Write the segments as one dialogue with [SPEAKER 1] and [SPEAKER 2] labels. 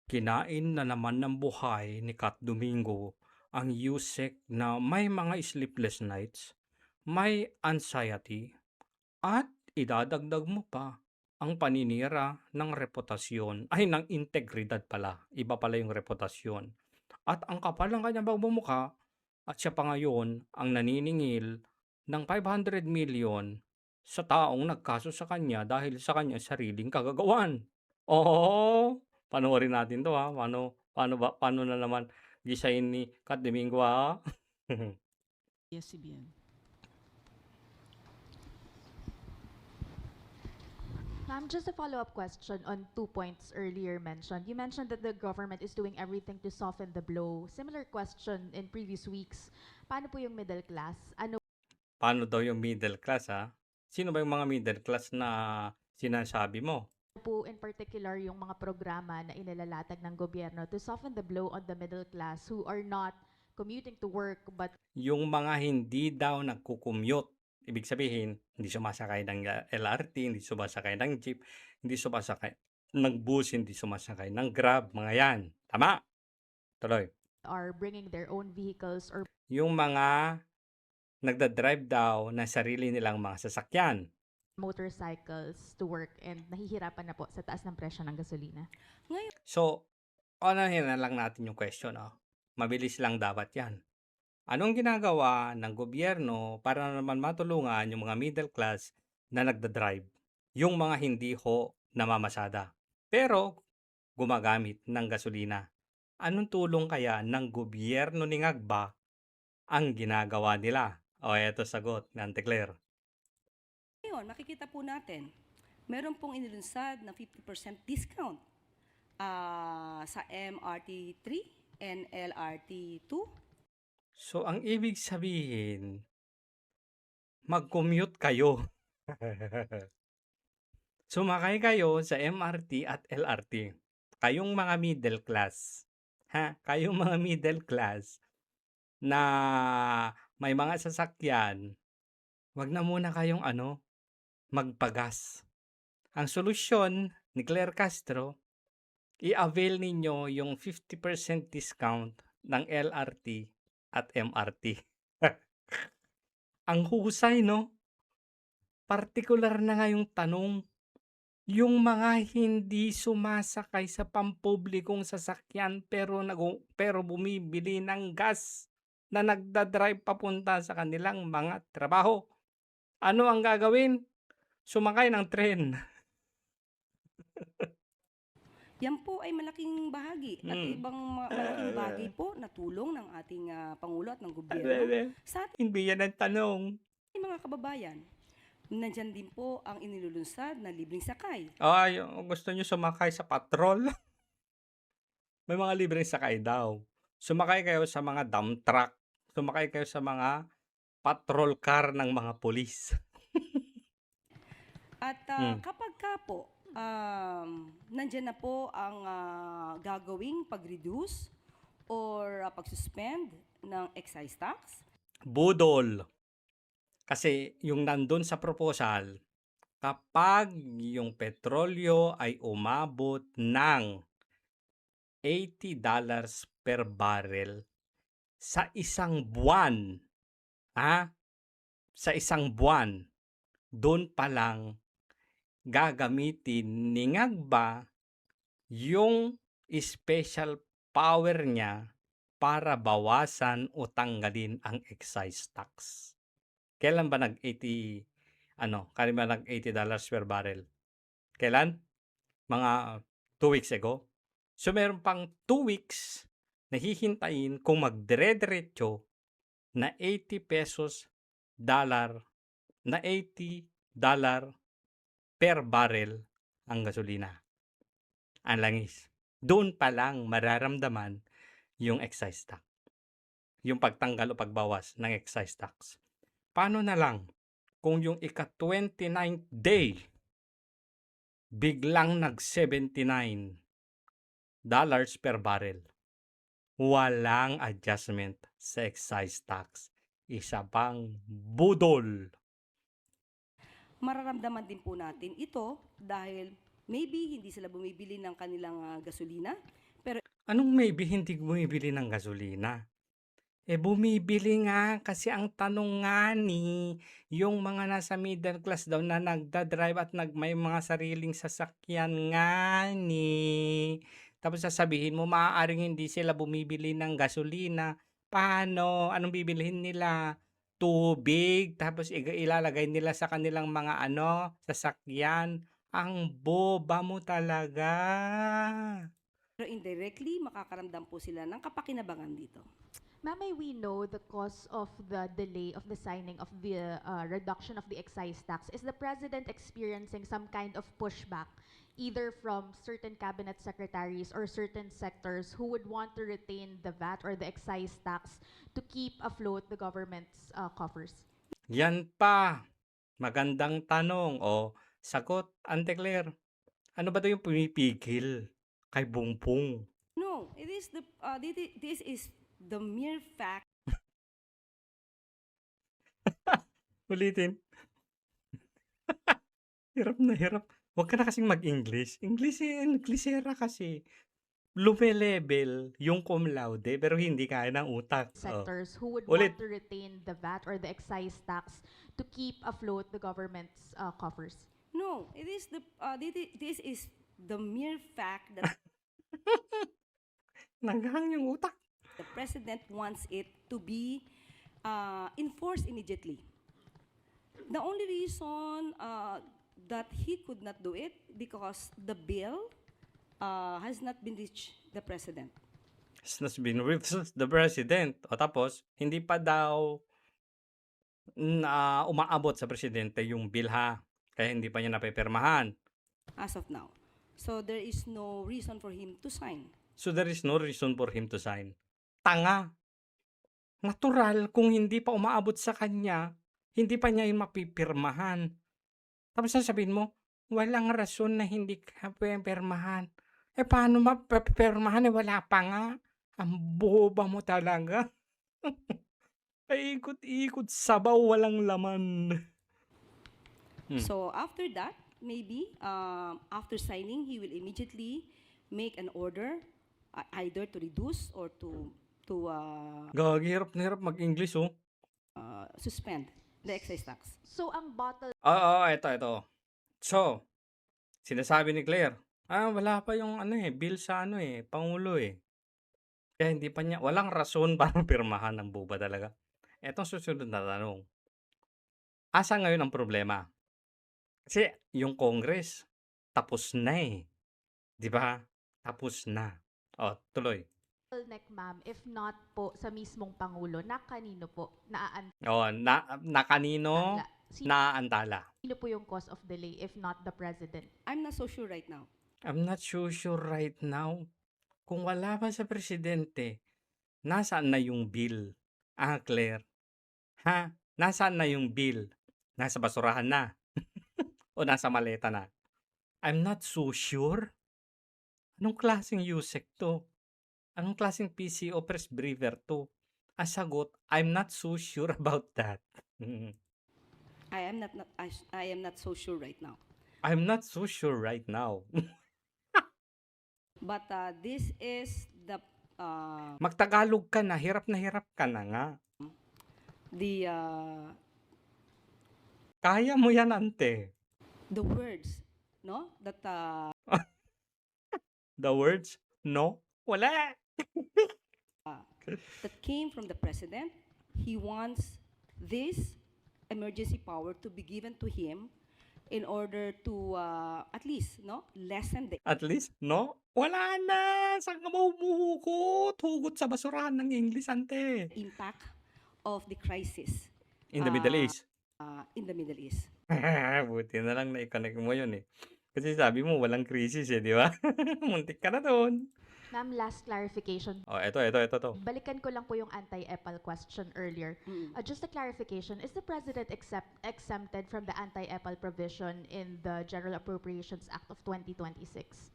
[SPEAKER 1] Kinain na naman ng buhay ni Kat Domingo ang Yusek na may mga sleepless nights, may anxiety, at idadagdag mo pa ang paninira ng reputasyon ay ng integridad pala. Iba pala yung reputasyon. At ang kapal ng kanyang pagmumukha at siya pa ngayon ang naniningil ng 500 million sa taong nagkaso sa kanya dahil sa kanyang sariling kagagawan. Oo, panoorin natin 'to, paano na naman gisahin ni Kat Domingo, ha?
[SPEAKER 2] ABS-CBN.
[SPEAKER 3] Ma'am, just a follow-up question on 2 points earlier mentioned. You mentioned that the government is doing everything to soften the blow. Similar question in previous weeks. Paano po yung middle class? Ano
[SPEAKER 1] Paano daw yung middle class, ha? Sino ba yung mga middle class na sinasabi mo?
[SPEAKER 3] po in particular yung mga programa na inalalatag ng gobyerno to soften the blow on the middle class who are not commuting to work but
[SPEAKER 1] Yung mga hindi daw nagko-commute. Ibig sabihin, hindi sumasakay ng LRT, hindi sumasakay ng jeep, hindi sumasakay ng bus, hindi sumasakay ng Grab, mga yan. Tama? Tuloy.
[SPEAKER 3] are bringing their own vehicles or
[SPEAKER 1] Yung mga nagda-drive daw ng sarili nilang mga sasakyan.
[SPEAKER 3] motorcycles to work and nahihirapan na po sa taas ng presyo ng gasolina.
[SPEAKER 1] So, unahin na lang natin yung question, Mabilis lang dapat yan. Anong ginagawa ng gobyerno para naman matulungan yung mga middle class na nagda-drive? Yung mga hindi ho namamasada, pero gumagamit ng gasolina. Anong tulong kaya ng gobyerno ni Ngagba ang ginagawa nila? O eto sagot ni Ante Claire.
[SPEAKER 2] Ngayon, makikita po natin, meron pong inilunsad na 50% discount sa MRT 3 and LRT 2.
[SPEAKER 1] So, ang ibig sabihin, mag-commute kayo. Sumakay kayo sa MRT at LRT. Kayong mga middle class. Kayong mga middle class na may mga sasakyan, wag na muna kayong magpagas. Ang solusyon ni Claire Castro, i-avail ninyo yung 50% discount ng LRT at MRT. Ang husay, no? Partikular na nga yung tanong, yung mga hindi sumasakay sa pampublikong sasakyan pero bumibili ng gas na nagda-drive papunta sa kanilang mga trabaho. Ano ang gagawin? Sumakay ng tren.
[SPEAKER 2] Yan po ay malaking bahagi at ibang malaking bagay po na tulong ng ating Pangulo at ng gobyerno sa
[SPEAKER 1] Hindi yan ang tanong.
[SPEAKER 2] ating mga kababayan. Nandyan din po ang inilulunsad na libreng sakay.
[SPEAKER 1] Ay, gusto nyo sumakay sa patrol? May mga libreng sakay daw. Sumakay kayo sa mga dump truck. Sumakay kayo sa mga patrol car ng mga pulis.
[SPEAKER 2] At kapag ka po, nandyan na po ang gagawing pag-reduce or pag-suspend ng excise tax.
[SPEAKER 1] Budol. Kasi yung nandun sa proposal, kapag yung petrolyo ay umabot ng $80 per barrel sa isang buwan, sa isang buwan, doon pa lang gagamitin ni Ngagba yung special power niya para bawasan o tanggalin ang excise tax. Kailan ba kailan ba nag-$80 per barrel? Kailan? Mga 2 weeks ago. So, meron pang 2 weeks na hihintayin kung magdire-diretso na $80 per barrel ang gasolina. Ang langis. Doon pa lang mararamdaman yung excise tax. Yung pagtanggal o pagbawas ng excise tax. Paano na lang kung yung ika-29th day biglang nag-$79 per barrel? Walang adjustment sa excise tax. Isa pang budol.
[SPEAKER 2] Mararamdaman din po natin ito dahil maybe hindi sila bumibili ng kanilang gasolina, Pero
[SPEAKER 1] Anong maybe hindi bumibili ng gasolina? Bumibili nga kasi ang tanong nga yung mga nasa middle class daw na nagda-drive at may mga sariling sasakyan nga Tapos sasabihin mo maaaring hindi sila bumibili ng gasolina. Paano? Anong bibilhin nila? Tubig, tapos ilalagay nila sa kanilang mga sasakyan. Ang boba mo talaga.
[SPEAKER 2] indirectly, makakaramdam po sila ng kapakinabangan dito.
[SPEAKER 3] Ma'am, may we know the cause of the delay of the signing of the reduction of the excise tax? Is the President experiencing some kind of pushback, either from certain cabinet secretaries or certain sectors who would want to retain the VAT or the excise tax to keep afloat the government's coffers?
[SPEAKER 1] Yan pa. Magandang tanong. O, sagot, Ante Claire. Ano ba 'to yung pumipigil kay Bongbong?
[SPEAKER 2] No, it is this is the mere fact
[SPEAKER 1] Ulitin. Hirap na hirap. Huwag ka na kasing mag-English. Inglesera kasi. Lume-level yung cum laude pero hindi kaya ng utak.
[SPEAKER 3] Sectors who would
[SPEAKER 1] Ulit.
[SPEAKER 3] want to retain the VAT or the excise tax to keep afloat the government's coffers?
[SPEAKER 2] No, it is this is the mere fact that
[SPEAKER 1] Naghang yung utak.
[SPEAKER 2] the President wants it to be enforced immediately. The only reason that he could not do it because the bill has not been reached the President.
[SPEAKER 1] Has been with the President. O tapos, hindi pa daw na umaabot sa presidente yung bill ha. Kaya hindi pa niya napipirmahan.
[SPEAKER 2] As of now. So there is no reason for him to sign.
[SPEAKER 1] So there is no reason for him to sign. Tanga. Natural kung hindi pa umaabot sa kanya, hindi pa niya yung mapipirmahan. Tapos sasabihin mo, walang rason na hindi ka pirmahan. Paano mapipirmahan? Wala pa nga. Ang boba mo talaga. Paikot-ikot sabaw, walang laman.
[SPEAKER 2] So after that, maybe after signing, he will immediately make an order either to reduce or to
[SPEAKER 1] Gagi, hirap na hirap mag-English
[SPEAKER 2] suspend the excise tax.
[SPEAKER 3] So ang bottle
[SPEAKER 1] Oo, ito. So, sinasabi ni Claire, wala pa yung bill sa Pangulo Kaya hindi pa niya, walang rason para pirmahan ng boba talaga. Etong susunod na tanong. Asa ngayon ang problema? Kasi yung Congress, tapos na Di ba? Tapos na. O, tuloy.
[SPEAKER 3] neck, ma'am, if not po sa mismong Pangulo, na kanino po
[SPEAKER 1] O, na kanino
[SPEAKER 3] Sino
[SPEAKER 1] naaantala?
[SPEAKER 3] po yung cause of delay if not the President?
[SPEAKER 2] I'm not so sure right now.
[SPEAKER 1] I'm not so sure right now. Kung wala pa sa presidente, nasaan na yung bill? Claire. Ha? Nasaan na yung bill? Nasa basurahan na? O nasa maleta na? I'm not so sure. Anong klaseng USEC to? Anong klaseng PCO press briefer to? Ang sagot, I'm not so sure about that.
[SPEAKER 2] I am not so sure right now.
[SPEAKER 1] I'm not so sure right now.
[SPEAKER 2] But this is the
[SPEAKER 1] Magtagalog ka na hirap ka na nga. Kaya mo yan, ante.
[SPEAKER 2] the words, no? That
[SPEAKER 1] The words, no? Wala.
[SPEAKER 2] that came from the President. He wants this emergency power to be given to him in order to at least lessen the
[SPEAKER 1] At least, no? Wala na. Saan ka mahuhugot? Hugot sa basurahan ng English, ante.
[SPEAKER 2] impact of the crisis
[SPEAKER 1] In the Middle East.
[SPEAKER 2] in the Middle East.
[SPEAKER 1] Buti na lang na-connect mo yun Kasi sabi mo, walang krisis di ba? Muntik ka na doon.
[SPEAKER 3] Ma'am, last clarification.
[SPEAKER 1] Ito.
[SPEAKER 3] Balikan ko lang po yung anti-EPAL question earlier. Just a clarification, is the President exempted from the anti-EPAL provision in the General Appropriations Act of 2026?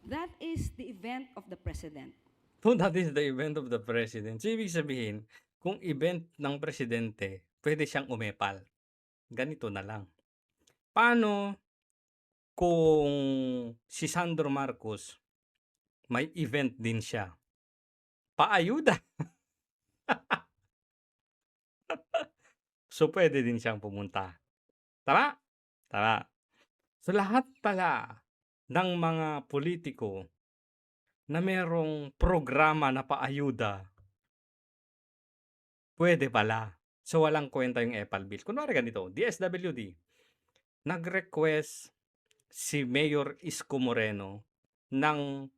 [SPEAKER 2] That is the event of the President.
[SPEAKER 1] So that is the event of the President. So ibig sabihin, kung event ng Presidente, pwede siyang umepal. Ganito na lang. Paano kung si Sandro Marcos may event din siya. Paayuda. So, pwede din siyang pumunta. Tama? Tama. So, lahat pala ng mga politiko na merong programa na paayuda, pwede pala. So, walang kwenta yung EPAL bill. Kunwari ganito, DSWD, nag-request si Mayor Isko Moreno ng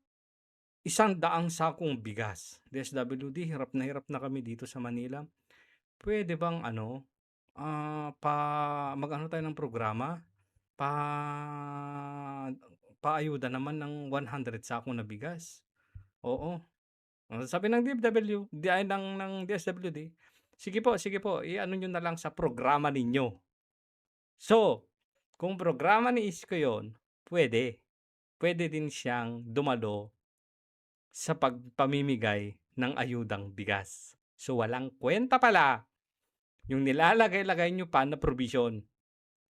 [SPEAKER 1] 100 sakong bigas. DSWD, hirap na kami dito sa Manila. Pwede bang mag-ano tayo ng programa? Paayuda naman ng 100 sako na bigas. Oo. Sabi ng DFW, ng DSWD, sige po, i-ano nyo na lang sa programa ninyo. So, kung programa ni Isko yun, pwede. Pwede din siyang dumalo sa pagpamimigay ng ayudang bigas. So, walang kwenta pala yung nilalagay-lagay nyo pa na provision.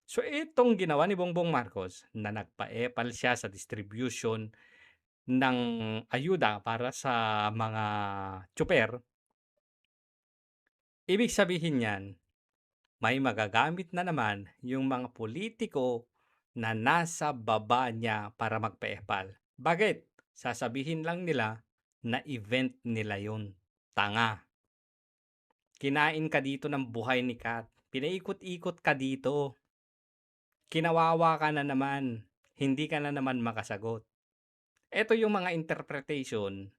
[SPEAKER 1] So, itong ginawa ni Bongbong Marcos na nagpa-epal siya sa distribution ng ayuda para sa mga tsuper, ibig sabihin niyan, may magagamit na naman yung mga politiko na nasa baba niya para magpa-epal. Bakit? Sasabihin lang nila na event nila yun. Tanga. Kinain ka dito ng buhay ni Kat. Pinaikot-ikot ka dito. Kinawawa ka na naman. Hindi ka na naman makasagot. Ito yung mga interpretation,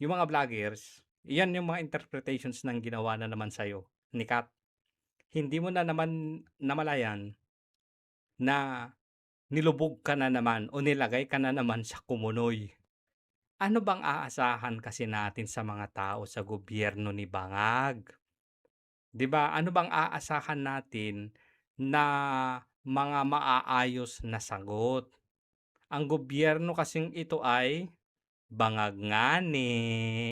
[SPEAKER 1] yung mga vloggers, iyan yung mga interpretations ng ginawa na naman sa'yo ni Kat. Hindi mo na naman namalayan na nilubog ka na naman o nilagay ka na naman sa kumunoy. Ano bang aasahan kasi natin sa mga tao sa gobyerno ni Bangag? 'Di ba? Ano bang aasahan natin na mga maaayos na sagot? Ang gobyerno kasing ito ay bangag nga ni.